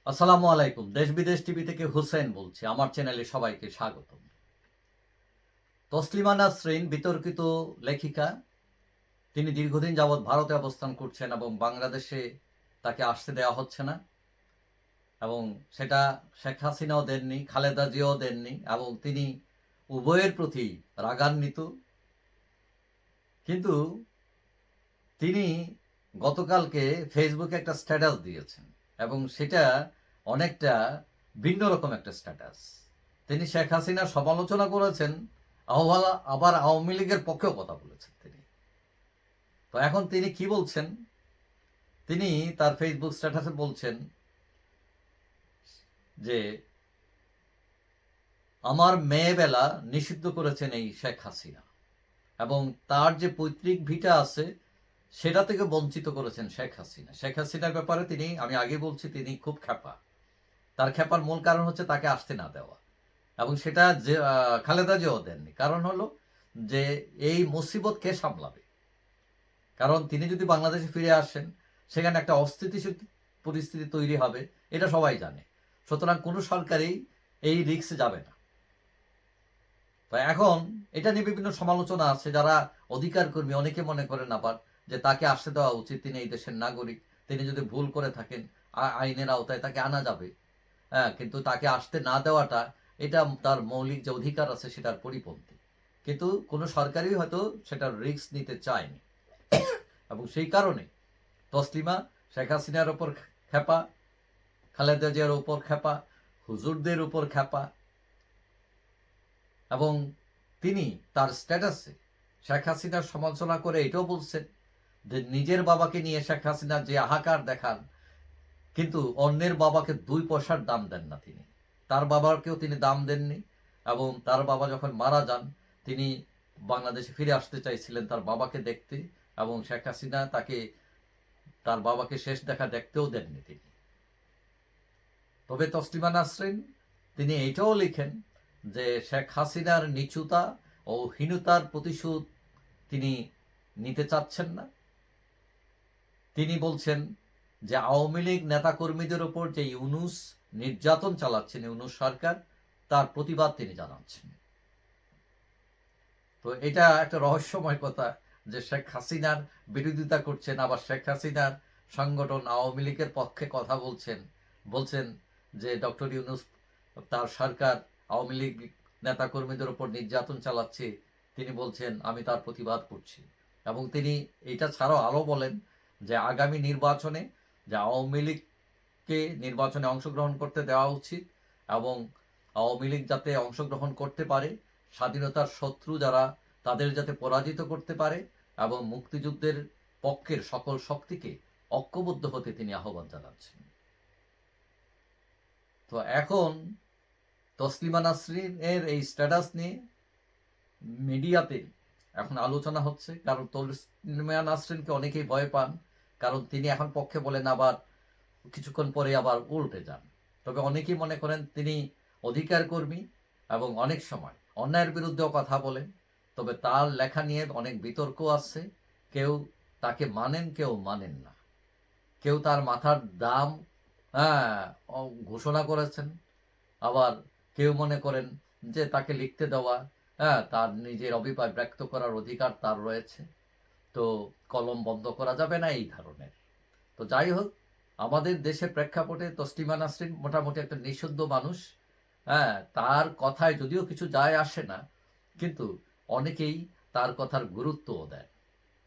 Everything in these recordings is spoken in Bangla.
আসসালামু আলাইকুম। দেশ বিদেশ টিভি থেকে হুসেন বলছি। আমার চ্যানেলে সবাইকে স্বাগতম। তসলিমা নাসরিন বিতর্কিত লেখিকা। তিনি দীর্ঘদিন যাবৎ ভারতে অবস্থান করছেন এবং বাংলাদেশে তাকে আসতে দেওয়া হচ্ছে না। এবং সেটা শেখ হাসিনাও দেননি, খালেদা জিয়াও দেননি এবং তিনি উভয়ের প্রতি রাগান্বিত। কিন্তু তিনি গতকালকে ফেসবুকে একটা স্ট্যাটাস দিয়েছেন এবং সেটা অনেকটা ভিন্ন রকম একটা স্ট্যাটাস। তিনি শেখ হাসিনার সমালোচনা করেছেন, আবার আওয়ামী লীগের পক্ষেও কথা বলেছেন তিনি। তো এখন তিনি কি বলছেন? তিনি তার ফেসবুক স্ট্যাটাসে বলছেন যে আমার মেয়েবেলা নিষিদ্ধ করেছেন এই শেখ হাসিনা এবং তার যে পৈতৃক ভিটা আছে সেটা থেকে বঞ্চিত করেছেন শেখ হাসিনা। শেখ হাসিনার ব্যাপারে আমি আগে বলছি, তিনি খুব খ্যাপা। তার খ্যাপার মূল কারণ হচ্ছে তাকে আসতে না দেওয়া এবং সেটা যে খালেদা জিয়াও দেননি। কারণ হলো যে এই মুসিবত কে সামলাবে? কারণ তিনি যদি বাংলাদেশে ফিরে আসেন সেখানে একটা অস্থিতিশীল পরিস্থিতি তৈরি হবে, এটা সবাই জানে। সুতরাং কোনো সরকারই এই রিস্ক যাবে না। তো এখন এটা নিয়ে বিভিন্ন সমালোচনা আছে। যারা অধিকার কর্মী অনেকে মনে করেন আবার যে তাকে আসতে দেওয়া উচিত, তিনি এই দেশের নাগরিক, তিনি যদি ভুল করে থাকেন আইনের আওতায় তাকে আনা যাবে। হ্যাঁ, কিন্তু তাকে আসতে না দেওয়াটা এটা তার মৌলিক যে অধিকার আছে সেটার পরিপন্থী। কিন্তু কোনো সরকারই হয়তো সেটার রিস্ক নিতে চায়নি এবং সেই কারণে তসলিমা শেখ হাসিনার ওপর খেপা, খালেদা জিয়ার ওপর খেপা, হুজুরদের উপর খেপা এবং তিনি তার স্ট্যাটাসে শেখ হাসিনার সমালোচনা করে এটাও বলছেন যে নিজের বাবাকে নিয়ে শেখ হাসিনা যে হাহাকার দেখান, কিন্তু অন্যের বাবাকে 2 পয়সার দাম দেন না তিনি। তার বাবাকেও তিনি দাম দেননি এবং তার বাবা যখন মারা যান তিনি বাংলাদেশে ফিরে আসতে চাইছিলেন তার বাবাকে দেখতে এবং শেখ হাসিনা তার বাবাকে শেষ দেখা দেখতেও দেননি তিনি। তবে তসলিমা নাসরিন তিনি এটাও লিখেন যে শেখ হাসিনার নিচুতা ও হীনতার প্রতিশোধ তিনি নিতে চাচ্ছেন না। তিনি বলছেন যে আওয়ামী লীগ নেতাকর্মীদের ওপর যে ইউনূস নির্যাতন চালাচ্ছেন, ইউনূস সরকার, তার প্রতিবাদ তিনি জানাচ্ছেন। তো এটা একটা রহস্যময় কথা যে শেখ হাসিনার বিরোধিতা করছেন, আবার শেখ হাসিনার সংগঠন আওয়ামী লীগের পক্ষে কথা বলছেন যে ডক্টর ইউনূস তার সরকার আওয়ামী লীগ নেতাকর্মীদের উপর নির্যাতন চালাচ্ছে, তিনি বলছেন আমি তার প্রতিবাদ করছি। এবং তিনি এটা ছাড়াও আরও বলেন যে আগামী নির্বাচনে যে আওয়ামী লীগকে নির্বাচনে অংশগ্রহণ করতে দেওয়া উচিত এবং আওয়ামী লীগ যাতে অংশগ্রহণ করতে পারে, স্বাধীনতার শত্রু যারা তাদের যাতে পরাজিত করতে পারে এবং মুক্তিযুদ্ধের পক্ষের সকল শক্তিকে ঐক্যবদ্ধ হতে তিনি আহ্বান জানাচ্ছেন। তো এখন তসলিমা নাসরিনের এই স্ট্যাটাস নিয়ে মিডিয়াতে এখন আলোচনা হচ্ছে, কারণ তসলিমা নাসরিনকে অনেকেই ভয় পান, কারণ তিনি এখন পক্ষে বলেন আবার কিছুক্ষণ পরে আবার উল্টে যান। তবে অনেকেই মনে করেন তিনি অধিকার কর্মী এবং অনেক সময় অন্যায়ের বিরুদ্ধেও কথা বলেন। তবে তার লেখা নিয়ে অনেক বিতর্ক আছে। কেউ তাকে মানেন, কেউ মানেন না। কেউ তার মাথার দাম ঘোষণা করেছেন, আবার কেউ মনে করেন যে তাকে লিখতে দেওয়া, তার নিজের অভিপ্রায় ব্যক্ত করার অধিকার তার রয়েছে, তো কলম বন্ধ করা যাবে না এই ধরনের। তো যাই হোক, আমাদের দেশের প্রেক্ষাপটে তসলিমা নাসরিন মোটামুটি একটা নিঃশুদ্ধ মানুষ। তার কথায় যদিও কিছু যায় আসে না, কিন্তু অনেকেই তার কথার গুরুত্বও দেয়।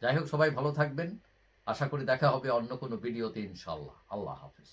যাই হোক, সবাই ভালো থাকবেন। আশা করি দেখা হবে অন্য কোনো ভিডিওতে ইনশাআল্লাহ। আল্লাহ হাফেজ।